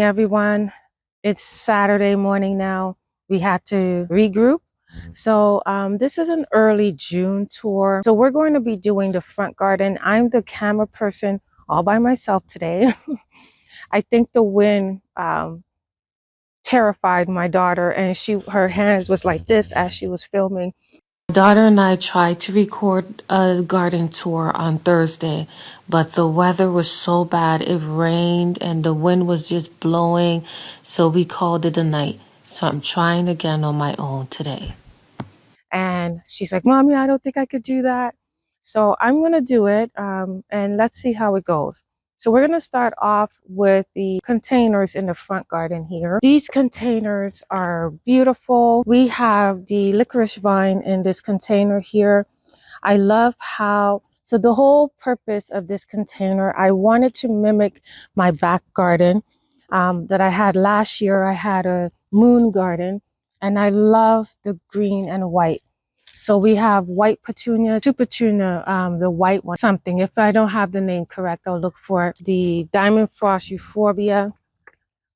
Hey everyone, it's Saturday morning now. We had to regroup. So this is an early June tour. So we're going to be doing the front garden. I'm the camera person all by myself today. I think the wind terrified my daughter, and her hands was like this as she was filming. My daughter and I tried to record a garden tour on Thursday, but the weather was so bad. It rained and the wind was just blowing, so we called it a night. So I'm trying again on my own today. And she's like, Mommy, I don't think I could do that. So I'm going to do it, and let's see how it goes. So we're going to start off with the containers in the front garden here. These containers are beautiful. We have the licorice vine in this container here. I love so the whole purpose of this container, I wanted to mimic my back garden that I had last year. I had a moon garden, and I love the green and white. So we have white petunia, two petunia, the white one, something. If I don't have the name correct, I'll look for it. The diamond frost euphorbia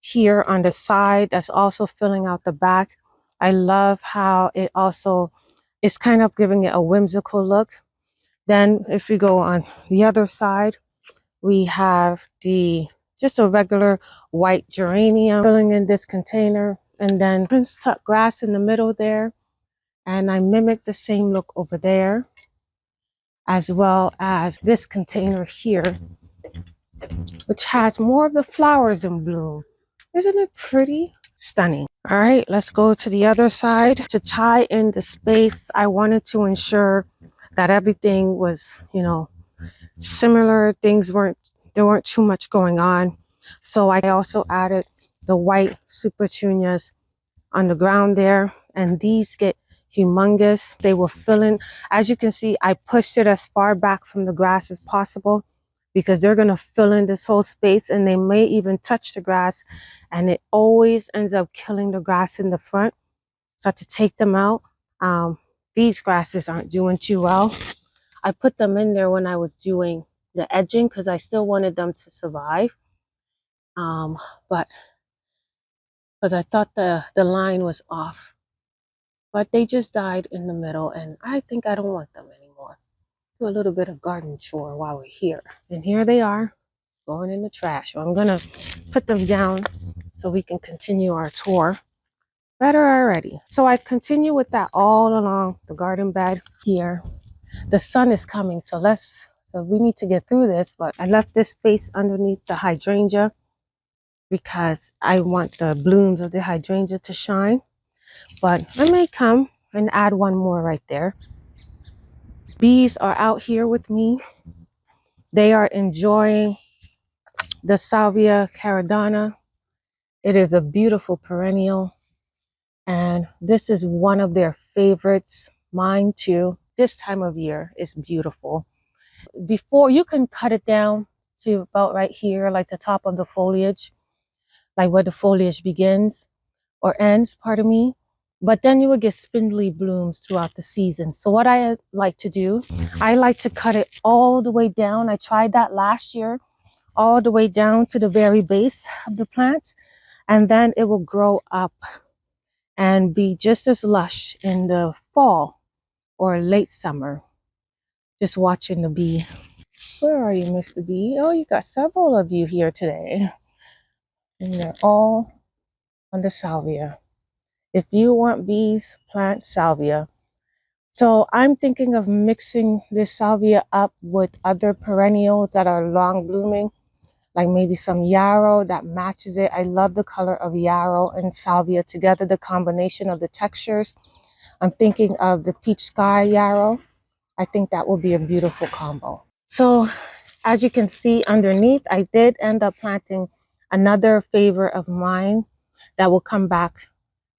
here on the side, that's also filling out the back. I love how it also is kind of giving it a whimsical look. Then if we go on the other side, we have just a regular white geranium filling in this container, and then Prince Tuck grass in the middle there. And I mimic the same look over there, as well as this container here, which has more of the flowers in bloom. Isn't it pretty? Stunning. All right, let's go to the other side. To tie in the space, I wanted to ensure that everything was, similar. There weren't too much going on. So I also added the white super petunias on the ground there, and these get humongous. They will fill in. As you can see, I pushed it as far back from the grass as possible because they're going to fill in this whole space, and they may even touch the grass, and it always ends up killing the grass in the front. So I have to take them out. These grasses aren't doing too well. I put them in there when I was doing the edging because I still wanted them to survive. But because I thought the line was off. But they just died in the middle, and I think I don't want them anymore. Do a little bit of garden chore while we're here. And here they are, going in the trash. So I'm gonna put them down so we can continue our tour. Better already. So I continue with that all along the garden bed here. The sun is coming, so we need to get through this, but I left this space underneath the hydrangea because I want the blooms of the hydrangea to shine. But I may come and add one more right there. Bees are out here with me. They are enjoying the Salvia caradana. It is a beautiful perennial, and this is one of their favorites. Mine too. This time of year is beautiful. Before, you can cut it down to about right here, like the top of the foliage, like where the foliage begins or ends, pardon me. But then you will get spindly blooms throughout the season. So what I like to do, I like to cut it all the way down. I tried that last year, all the way down to the very base of the plant. And then it will grow up and be just as lush in the fall or late summer. Just watching the bee. Where are you, Mr. Bee? Oh, you got several of you here today. And they're all on the salvia. If you want bees, plant salvia. So I'm thinking of mixing this salvia up with other perennials that are long blooming, like maybe some yarrow that matches it. I love the color of yarrow and salvia together, the combination of the textures. I'm thinking of the peach sky yarrow. I think that will be a beautiful combo. So as you can see underneath, I did end up planting another favorite of mine that will come back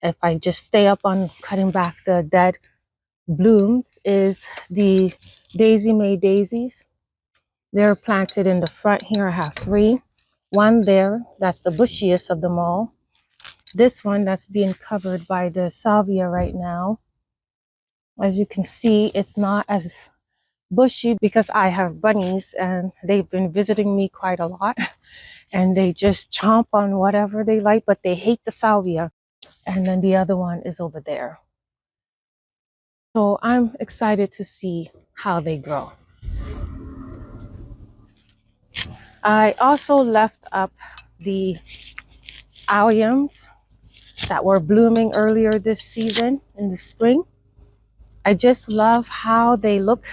if I just stay up on cutting back the dead blooms, is the Daisy May daisies. They're planted in the front here. I have 3. One there, that's the bushiest of them all. This one that's being covered by the salvia right now. As you can see, it's not as bushy because I have bunnies and they've been visiting me quite a lot. and they just chomp on whatever they like, but they hate the salvia. And then the other one is over there. So I'm excited to see how they grow. I also left up the alliums that were blooming earlier this season in the spring. I just love how they look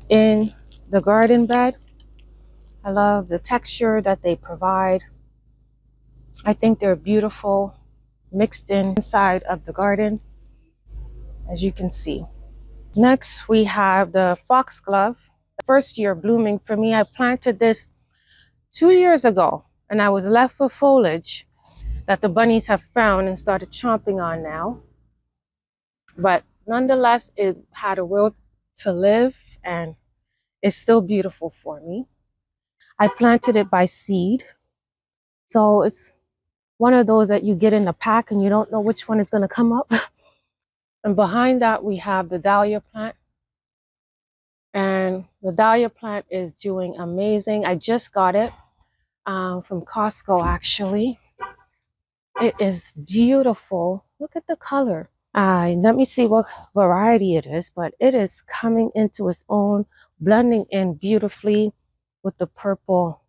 in the garden bed. I love the texture that they provide. I think they're beautiful mixed in inside of the garden, as you can see. Next, we have the foxglove. The first year blooming for me. I planted this 2 years ago, and I was left with foliage that the bunnies have found and started chomping on now. But nonetheless, it had a will to live, and it's still beautiful for me. I planted it by seed. So it's one of those that you get in a pack and you don't know which one is going to come up. And behind that, we have the dahlia plant. And the dahlia plant is doing amazing. I just got it from Costco, actually. It is beautiful. Look at the color. Let me see what variety it is, but it is coming into its own, blending in beautifully with the purple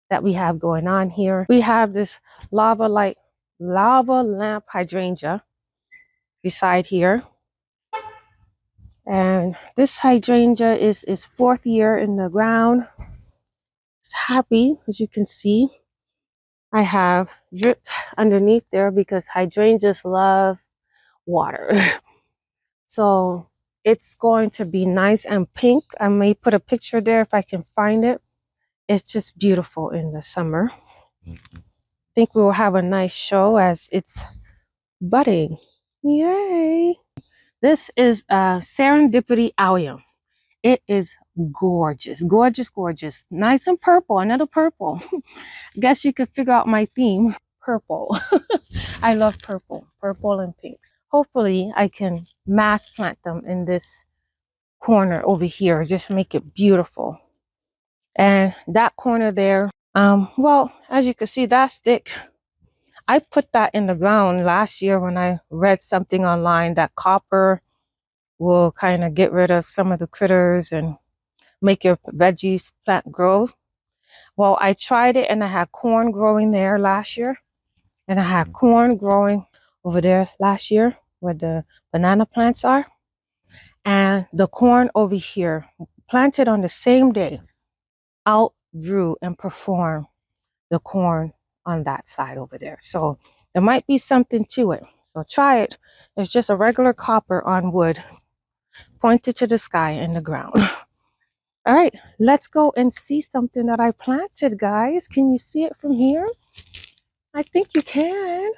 that we have going on here. We have this lava lamp hydrangea beside here. And this hydrangea is its 4th year in the ground. It's happy, as you can see. I have dripped underneath there because hydrangeas love water. So it's going to be nice and pink. I may put a picture there if I can find it. It's just beautiful in the summer. I think we will have a nice show as it's budding. Yay! This is a serendipity allium. It is gorgeous, gorgeous, gorgeous. Nice and purple, another purple. I guess you could figure out my theme. Purple. I love purple and pinks. Hopefully I can mass plant them in this corner over here. Just make it beautiful. And that corner there, well, as you can see, that stick, I put that in the ground last year when I read something online that copper will kind of get rid of some of the critters and make your veggies plant grow. Well, I tried it and I had corn growing there last year. And I had corn growing over there last year where the banana plants are. And the corn over here, planted on the same day, outgrew and performed the corn on that side over there. So there might be something to it. So try it. It's just a regular copper on wood pointed to the sky in the ground. All right, let's go and see something that I planted, guys. Can you see it from here? I think you can.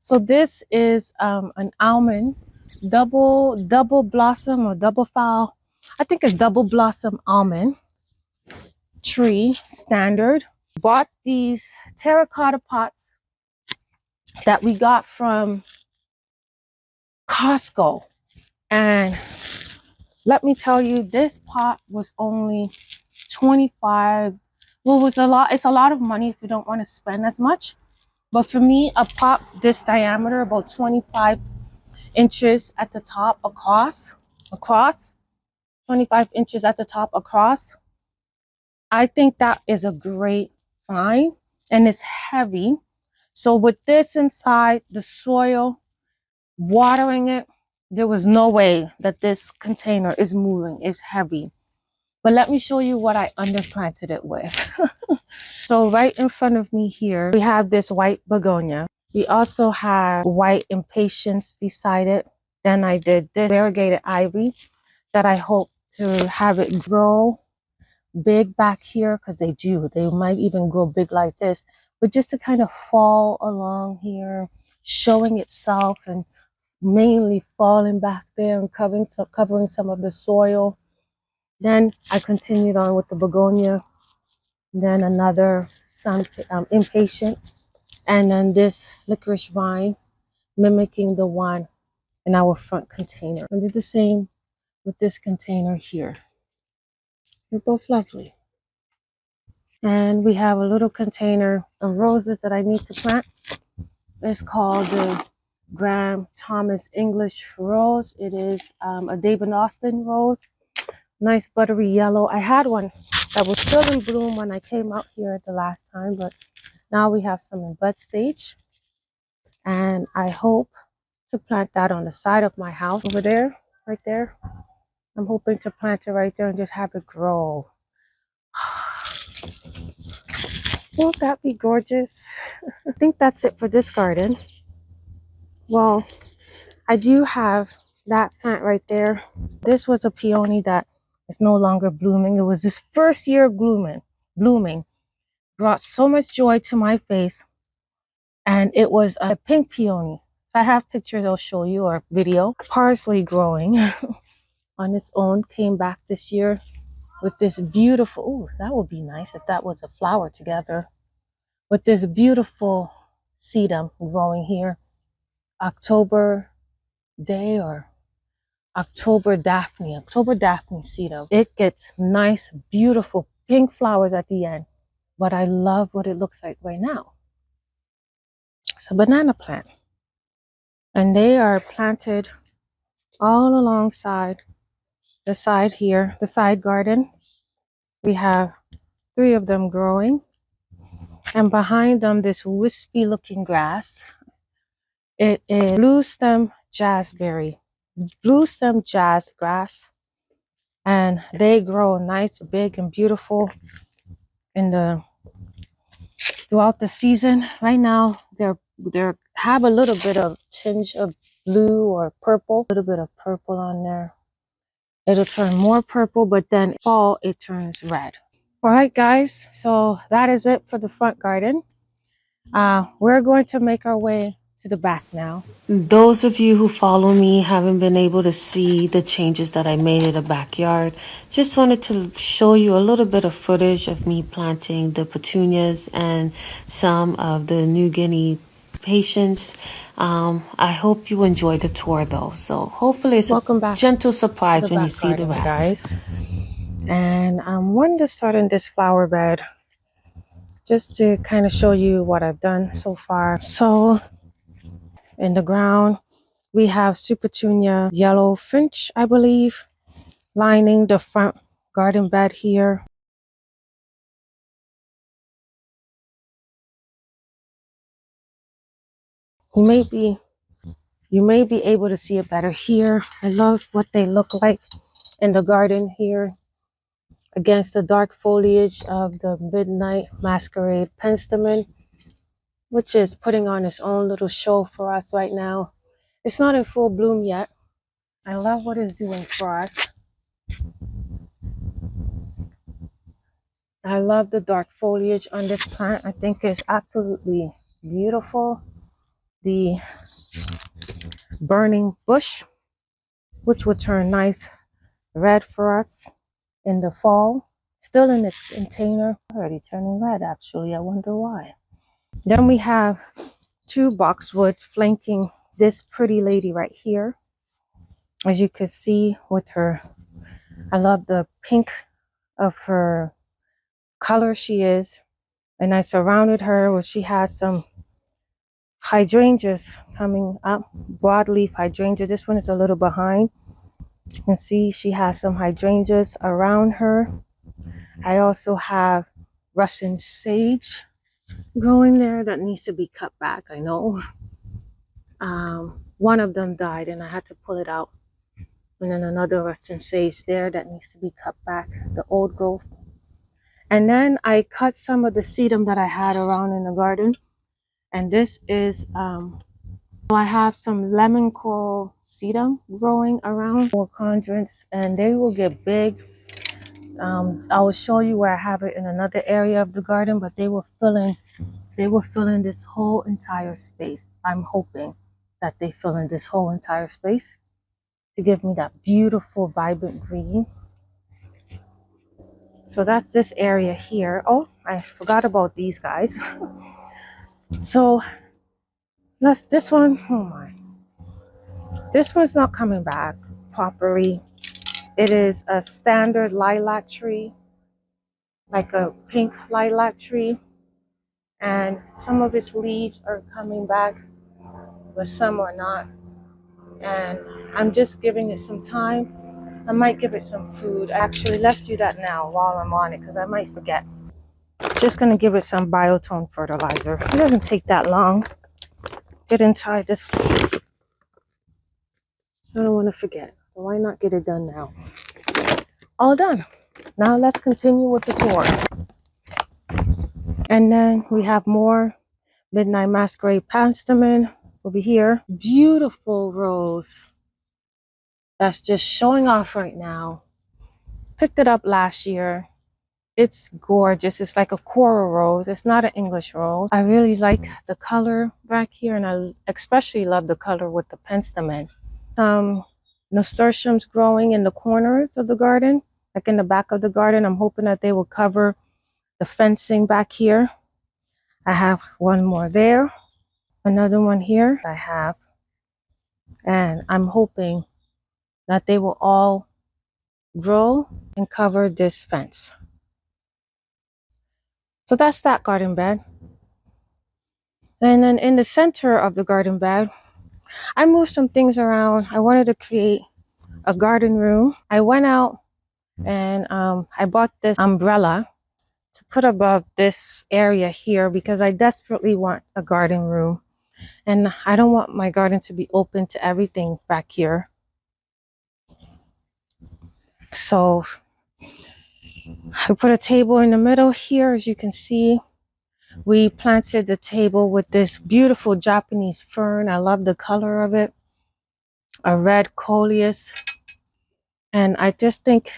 So this is an almond, double blossom or double foul. I think it's double blossom almond tree, standard. Bought these terracotta pots that we got from Costco. And let me tell you, this pot was only 25. Well, it was a lot. It's a lot of money if you don't want to spend as much. But for me, a pot this diameter, about 25 inches at the top across, 25 inches at the top across. I think that is a great find, and it's heavy. So with this inside the soil, watering it, there was no way that this container is moving. It's heavy. But let me show you what I underplanted it with. So right in front of me here, we have this white begonia. We also have white impatiens beside it. Then I did this variegated ivy that I hope to have it grow big back here, because they do. They might even grow big like this. But just to kind of fall along here, showing itself and mainly falling back there and covering some of the soil. Then I continued on with the begonia, then another impatient, and then this licorice vine, mimicking the one in our front container. I did the same with this container here. They're both lovely. And we have a little container of roses that I need to plant. It's called the Graham Thomas English Rose. It is a David Austin rose. Nice buttery yellow. I had one that was still in bloom when I came out here the last time, but now we have some in bud stage. And I hope to plant that on the side of my house over there, right there. I'm hoping to plant it right there and just have it grow. Won't that be gorgeous? I think that's it for this garden. Well, I do have that plant right there. This was a peony that is no longer blooming. It was this first year blooming. Brought so much joy to my face. And it was a pink peony. If I have pictures, I'll show you, or video. Parsley growing on its own, came back this year with this beautiful, oh, that would be nice if that was a flower together. With this beautiful sedum growing here. October Day or October Daphne sedum. It gets nice, beautiful pink flowers at the end. But I love what it looks like right now. It's a banana plant. And they are planted all alongside the side here, the side garden. We have 3 of them growing. And behind them, this wispy looking grass. It is blue stem jazz grass. And they grow nice, big, and beautiful throughout the season. Right now, they have a little bit of tinge of blue or purple, a little bit of purple on there. It'll turn more purple, but then fall it turns red. All right, guys, so that is it for the front garden. We're going to make our way to the back now. Those of you who follow me haven't been able to see the changes that I made in the backyard. Just wanted to show you a little bit of footage of me planting the petunias and some of the New Guinea patience. I hope you enjoyed the tour though. So hopefully it's a gentle surprise when you see the rest. Guys. And I'm wanting to start in this flower bed just to kind of show you what I've done so far. So in the ground, we have Supertunia yellow finch, I believe, lining the front garden bed here. You may be able to see it better here. I love what they look like in the garden here against the dark foliage of the midnight masquerade penstemon, which is putting on its own little show for us right now. It's not in full bloom yet. I love what it's doing for us. I love the dark foliage on this plant. I think it's absolutely beautiful. The burning bush, which will turn nice red for us in the fall. Still in its container. Already turning red, actually. I wonder why. Then we have 2 boxwoods flanking this pretty lady right here. As you can see with her, I love the pink of her color she is. And I surrounded her where she has some hydrangeas coming up, broadleaf hydrangea. This one is a little behind. You can see she has some hydrangeas around her. I also have Russian sage growing there that needs to be cut back, I know. One of them died and I had to pull it out. And then another Russian sage there that needs to be cut back, the old growth. And then I cut some of the sedum that I had around in the garden. And this is, I have some lemon coral sedum growing around for chondrants, and they will get big. I will show you where I have it in another area of the garden, but they will fill in this whole entire space. I'm hoping that they fill in this whole entire space to give me that beautiful vibrant green. So that's this area here. Oh, I forgot about these guys. So this one, oh my, this one's not coming back properly. It is a standard lilac tree. like a pink lilac tree, and some of its leaves are coming back, but some are not. And I'm just giving it some time. I might give it some food. Actually, let's do that now while I'm on it because I might forget. Just gonna give it some biotone fertilizer. It doesn't take that long. Get inside this. I don't want to forget. Why not get it done now? All done. Now let's continue with the tour. And then we have more Midnight Masquerade Penstemon over here. Beautiful rose that's just showing off right now. Picked it up last year. It's gorgeous. It's like a coral rose. It's not an English rose. I really like the color back here, and I especially love the color with the penstemon. Some nasturtiums growing in the corners of the garden, like in the back of the garden. I'm hoping that they will cover the fencing back here. I have one more there, another one here I have, and I'm hoping that they will all grow and cover this fence. So that's that garden bed. And then in the center of the garden bed, I moved some things around. I wanted to create a garden room. I went out and I bought this umbrella to put above this area here because I desperately want a garden room. And I don't want my garden to be open to everything back here. So I put a table in the middle here. As you can see, we planted the table with this beautiful Japanese fern. I love the color of it. A red coleus. And I just think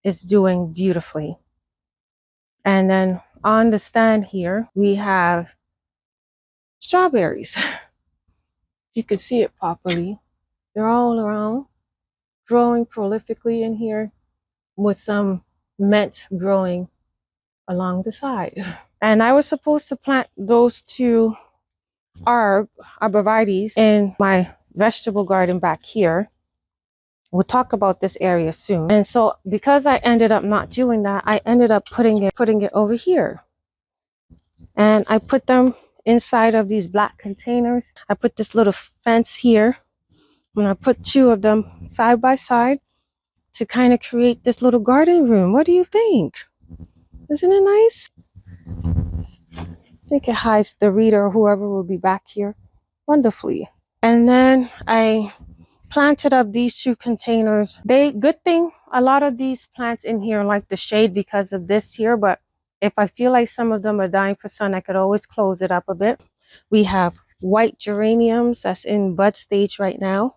it's doing beautifully. And then on the stand here, we have strawberries. You can see it properly. They're all around, growing prolifically in here with some mint growing along the side. And I was supposed to plant those two arborvitaes in my vegetable garden back here. We'll talk about this area soon. And so because I ended up not doing that, I ended up putting it over here. And I put them inside of these black containers. I put this little fence here. And I put two of them side by side to kind of create this little garden room. What do you think? Isn't it nice? I think it hides the reader or whoever will be back here wonderfully. And then I planted up these two containers. Good thing a lot of these plants in here like the shade because of this here, but if I feel like some of them are dying for sun, I could always close it up a bit. We have white geraniums that's in bud stage right now.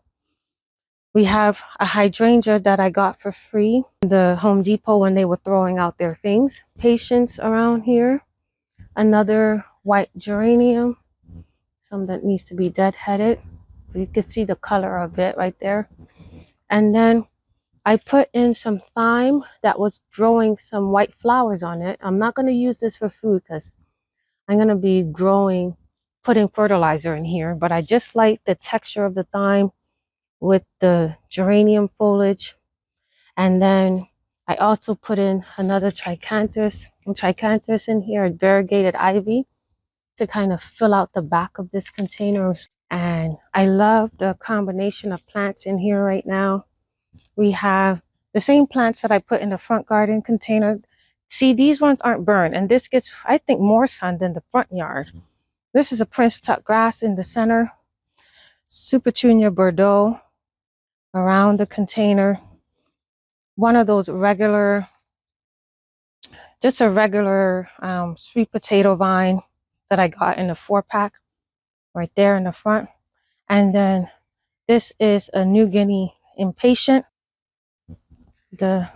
We have a hydrangea that I got for free in the Home Depot when they were throwing out their things. Patience around here. Another white geranium. Some that needs to be deadheaded. You can see the color of it right there. And then I put in some thyme that was growing some white flowers on it. I'm not going to use this for food because I'm going to be putting fertilizer in here. But I just like the texture of the thyme with the geranium foliage. And then I also put in another tricanthus in here, a variegated ivy, to kind of fill out the back of this container. And I love the combination of plants in here right now. We have the same plants that I put in the front garden container. See, these ones aren't burned, and this gets, I think, more sun than the front yard. This is a Prince Tuck grass in the center. Supertunia Bordeaux around the container. One of those regular, just a regular sweet potato vine that I got in a 4-pack right there in the front. And then this is a New Guinea impatient. The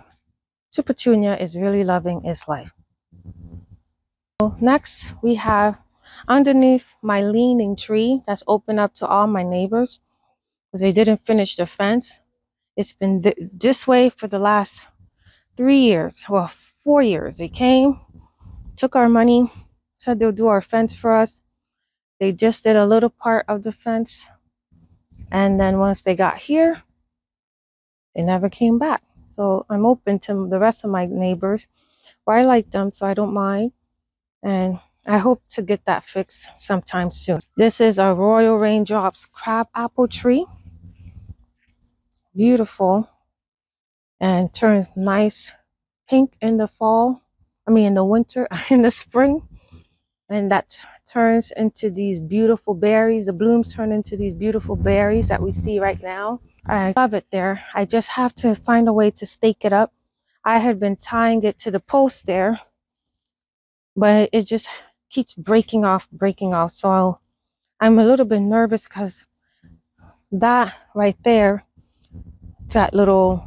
Supertunia is really loving its life. So next, we have underneath my leaning tree that's open up to all my neighbors because they didn't finish the fence. It's been this way for the last 3 years, well, 4 years. They came, took our money, said they'll do our fence for us. They just did a little part of the fence. And then once they got here, they never came back. So I'm open to the rest of my neighbors. But I like them, so I don't mind. And I hope to get that fixed sometime soon. This is a Royal Raindrops crab apple tree. Beautiful. And turns nice pink in the fall. I mean, in the winter, in the spring. And that turns into these beautiful berries. The blooms turn into these beautiful berries that we see right now. I love it there. I just have to find a way to stake it up. I had been tying it to the post there, but it just keeps breaking off. So I'm a little bit nervous because that right there, that little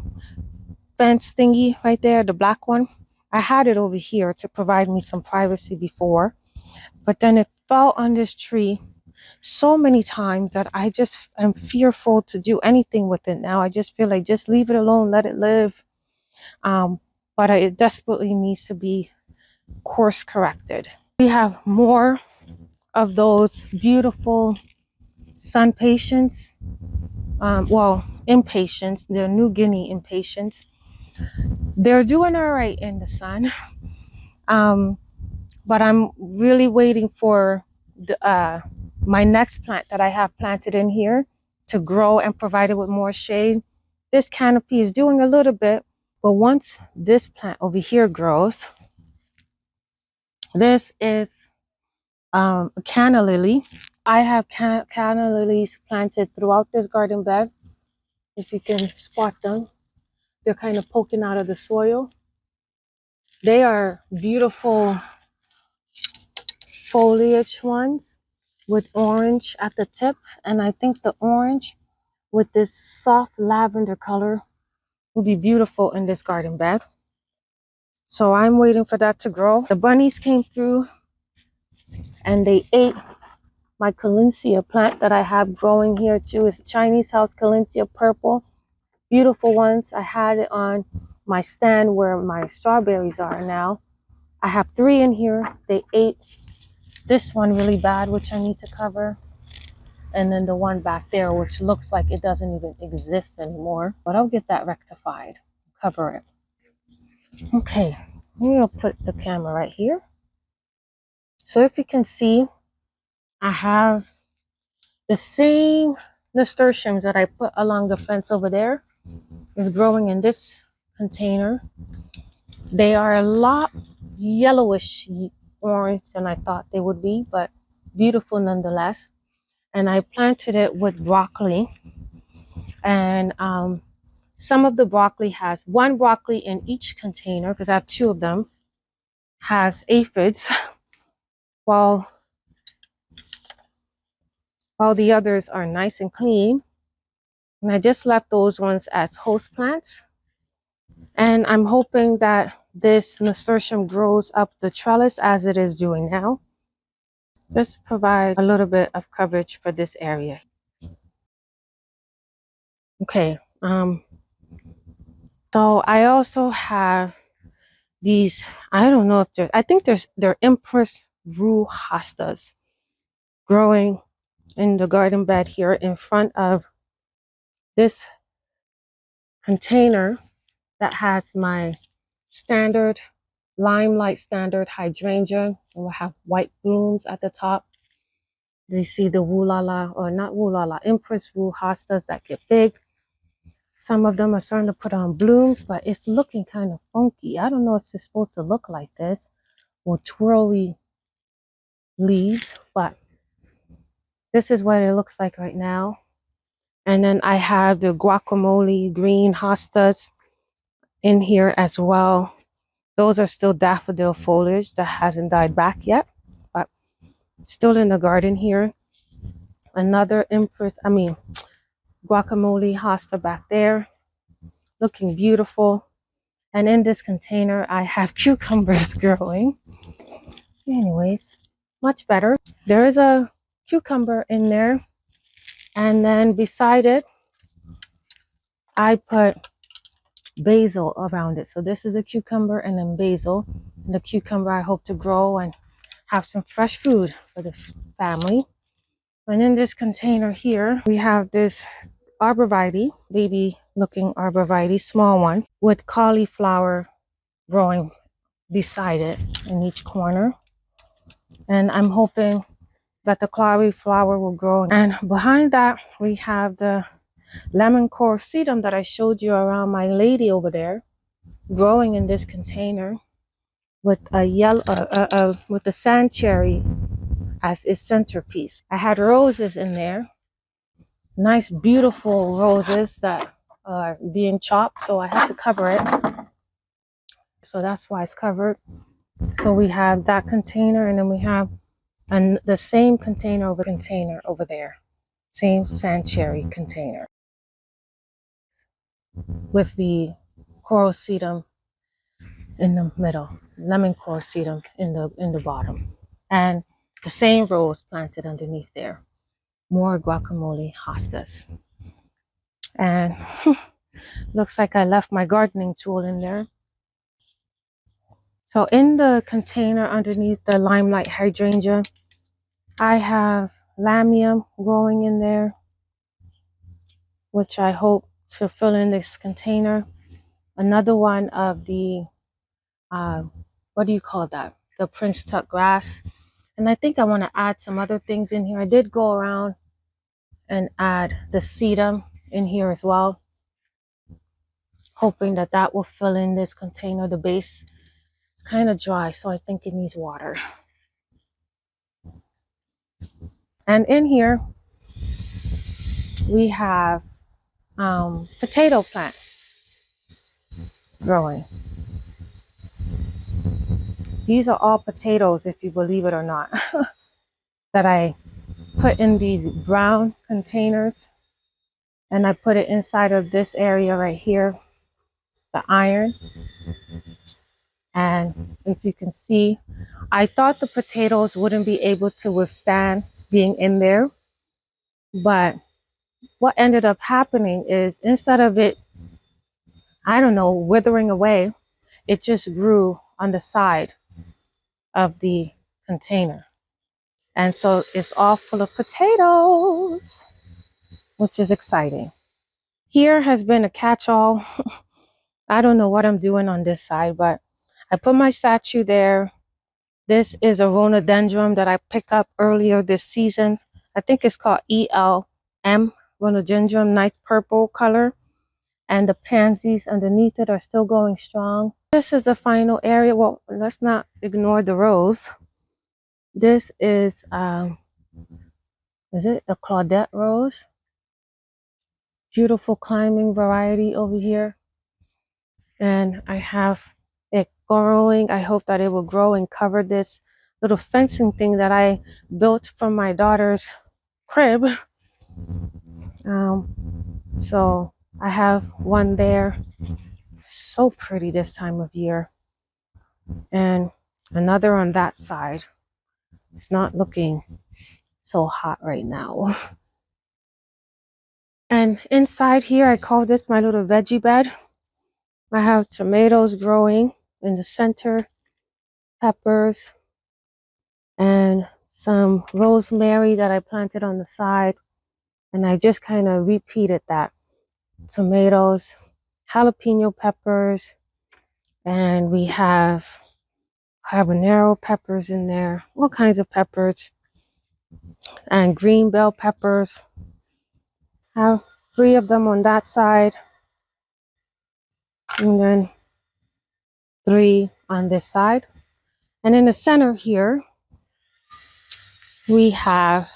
fence thingy right there, the black one, I had it over here to provide me some privacy before, but then it fell on this tree so many times that I just am fearful to do anything with it now. I just feel like just leave it alone, let it live. But it desperately needs to be course corrected. We have more of those beautiful sun patients. Well, impatiens. They're New Guinea impatiens. They're doing all right in the sun. But I'm really waiting for the my next plant that I have planted in here to grow and provide it with more shade. This canopy is doing a little bit, but once this plant over here grows, this is a canna lily. I have canna lilies planted throughout this garden bed. If you can spot them, they're kind of poking out of the soil. They are beautiful foliage ones with orange at the tip, and I think the orange with this soft lavender color will be beautiful in this garden bed. So I'm waiting for that to grow. The bunnies came through and they ate my Calencia plant that I have growing here too. It's Chinese house Calencia purple. Beautiful ones. I had it on my stand where my strawberries are now. I have 3 in here. They ate this one really bad, which I need to cover. And then the one back there, which looks like it doesn't even exist anymore. But I'll get that rectified. Cover it. Okay, I'm going to put the camera right here. So if you can see, I have the same nasturtiums that I put along the fence over there is growing in this container. They are a lot yellowish orange than I thought they would be, but beautiful nonetheless. And I planted it with broccoli. And some of the broccoli has 1 broccoli in each container, because I have 2 of them, has aphids, while the others are nice and clean. And I just left those ones as host plants. And I'm hoping that this nasturtium grows up the trellis as it is doing now. Just provide a little bit of coverage for this area. Okay, so I also have these, I don't know if I think they're Empress Rue hostas growing in the garden bed here in front of this container that has my standard limelight standard hydrangea, and we'll have white blooms at the top. You see the Woolala, or not Woolala, Empress Rue hostas that get big. Some of them are starting to put on blooms, but it's looking kind of funky. I don't know if it's supposed to look like this or twirly leaves, but this is what it looks like right now. And then I have the guacamole green hostas in here as well. Those are still daffodil foliage that hasn't died back yet, but still in the garden here. Another guacamole hosta back there, looking beautiful. And in this container, I have cucumbers growing. Anyways, much better. There is a cucumber in there. And then beside it, I put basil around it. So this is a cucumber and then basil. And the cucumber I hope to grow and have some fresh food for the family. And in this container here, we have this arborvitae, baby looking arborvitae, small one, with cauliflower growing beside it in each corner. And I'm hoping that the cauliflower will grow. And behind that, we have the lemon coral sedum that I showed you around my lady over there, growing in this container with a yellow, with the sand cherry as its centerpiece. I had roses in there, nice, beautiful roses that are being chopped, so I had to cover it. So that's why it's covered. So we have that container, and then we have the same container over there, same sand cherry container with the coral sedum in the middle, lemon coral sedum in the bottom, and the same rose planted underneath there. More guacamole hostas. And looks like I left my gardening tool in there. So in the container underneath the limelight hydrangea, I have lamium growing in there, which I hope to fill in this container. Another one of the, what do you call that? The Prince Tuck grass. And I think I want to add some other things in here. I did go around and add the sedum in here as well, hoping that that will fill in this container. The base is kind of dry, so I think it needs water. And in here, we have potato plant growing. These are all potatoes, if you believe it or not, that I put in these brown containers, and I put it inside of this area right here, the iron. And if you can see, I thought the potatoes wouldn't be able to withstand being in there, but what ended up happening is, instead of it, I don't know, withering away, it just grew on the side of the container. And so it's all full of potatoes, which is exciting. Here has been a catch-all. I don't know what I'm doing on this side, but I put my statue there. This is a rhododendron that I picked up earlier this season. I think it's called ELM rhododendron, nice purple color. And the pansies underneath it are still going strong. This is the final area. Well, let's not ignore the rose. This is it a Claudette rose? Beautiful climbing variety over here. And I have it growing. I hope that it will grow and cover this little fencing thing that I built from my daughter's crib. So I have one there. So pretty this time of year. And another on that side. It's not looking so hot right now. And inside here, I call this my little veggie bed. I have tomatoes growing in the center, peppers, and some rosemary that I planted on the side. And I just kind of repeated that. Tomatoes, jalapeno peppers, and we have habanero peppers in there, all kinds of peppers, and green bell peppers. I have 3 of them on that side, and then 3 on this side. And in the center here, we have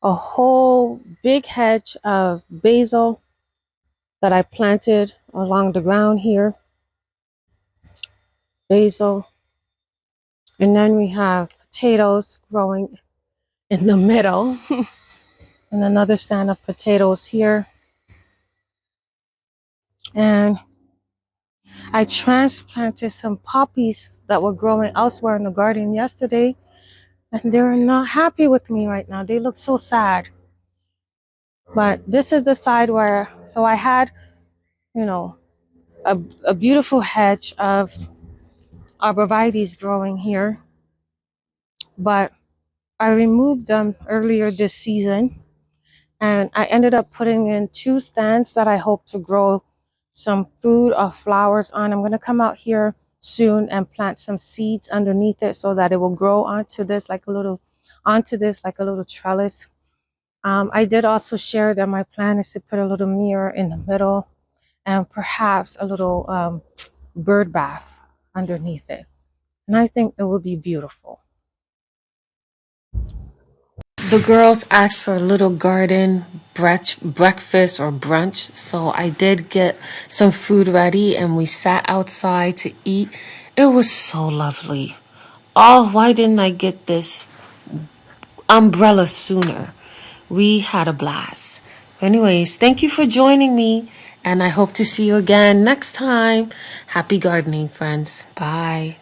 a whole big hedge of basil that I planted along the ground here. Basil. And then we have potatoes growing in the middle. And another stand of potatoes here. And I transplanted some poppies that were growing elsewhere in the garden yesterday. And they're not happy with me right now. They look so sad. But this is the side where, so I had, you know, a beautiful hedge of arborvitaes growing here. But I removed them earlier this season. And I ended up putting in 2 stands that I hope to grow some food or flowers on. I'm going to come out here soon and plant some seeds underneath it so that it will grow onto this like a little trellis. I did also share that my plan is to put a little mirror in the middle and perhaps a little bird bath underneath it. And I think it would be beautiful. The girls asked for a little garden breakfast or brunch, so I did get some food ready and we sat outside to eat. It was so lovely. Oh, why didn't I get this umbrella sooner? We had a blast. Anyways, thank you for joining me, and I hope to see you again next time. Happy gardening, friends. Bye.